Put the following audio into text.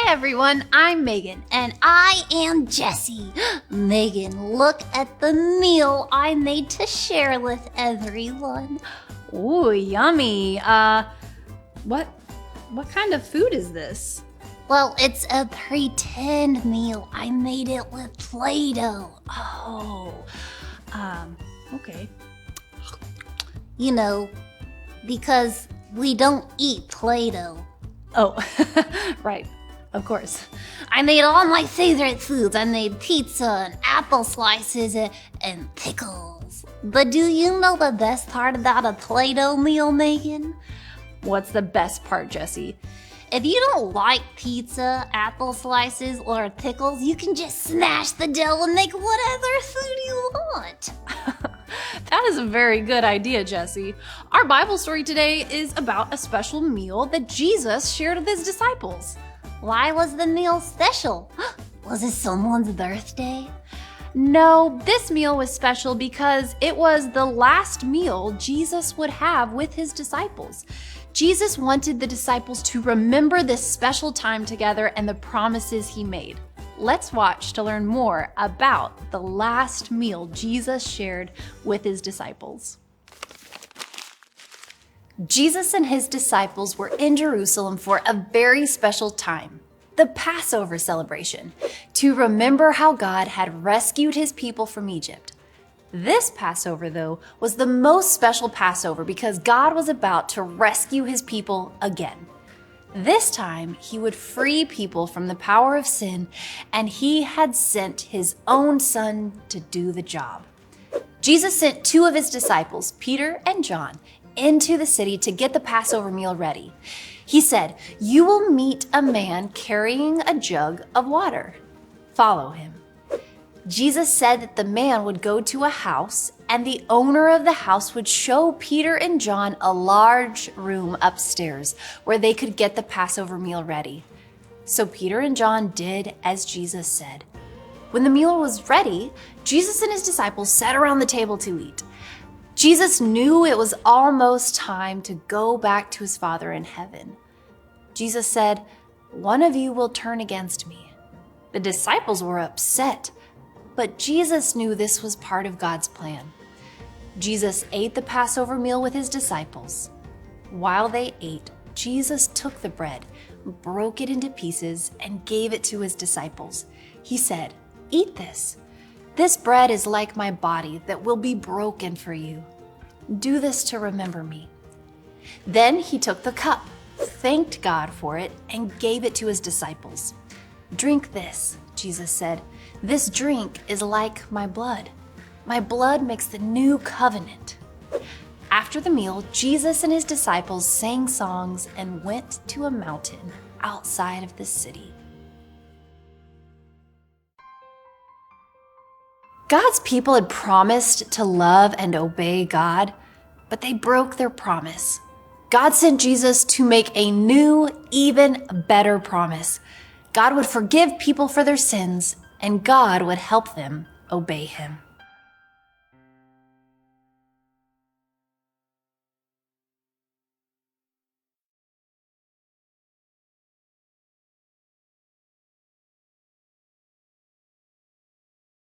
Hi everyone, I'm Megan. And I am Jessie. Megan, look at the meal I made to share with everyone. Ooh, yummy. What kind of food is this? Well, it's a pretend meal. I made it with Play-Doh. Oh, okay. You know, because we don't eat Play-Doh. Oh, right, of course. I made all my favorite foods. I made pizza and apple slices and pickles. But do you know the best part about a Play-Doh meal, Megan? What's the best part, Jessie? If you don't like pizza, apple slices, or pickles, you can just smash the dough and make whatever food you want. That is a very good idea, Jessie. Our Bible story today is about a special meal that Jesus shared with his disciples. Why was the meal special? Was it someone's birthday? No, this meal was special because it was the last meal Jesus would have with his disciples. Jesus wanted the disciples to remember this special time together and the promises he made. Let's watch to learn more about the last meal Jesus shared with his disciples. Jesus and his disciples were in Jerusalem for a very special time, the Passover celebration, to remember how God had rescued his people from Egypt. This Passover, though, was the most special Passover because God was about to rescue his people again. This time, he would free people from the power of sin, and he had sent his own son to do the job. Jesus sent two of his disciples, Peter and John, into the city to get the Passover meal ready. He said, "You will meet a man carrying a jug of water. Follow him." Jesus said that the man would go to a house, and the owner of the house would show Peter and John a large room upstairs where they could get the Passover meal ready. So Peter and John did as Jesus said. When the meal was ready, Jesus and his disciples sat around the table to eat. Jesus knew it was almost time to go back to his Father in heaven. Jesus said, "One of you will turn against me." The disciples were upset, but Jesus knew this was part of God's plan. Jesus ate the Passover meal with his disciples. While they ate, Jesus took the bread, broke it into pieces, and gave it to his disciples. He said, "Eat this. This bread is like my body that will be broken for you. Do this to remember me." Then he took the cup, thanked God for it, and gave it to his disciples. "Drink this," Jesus said. "This drink is like my blood. My blood makes the new covenant." After the meal, Jesus and his disciples sang songs and went to a mountain outside of the city. God's people had promised to love and obey God, but they broke their promise. God sent Jesus to make a new, even better promise. God would forgive people for their sins, and God would help them obey him.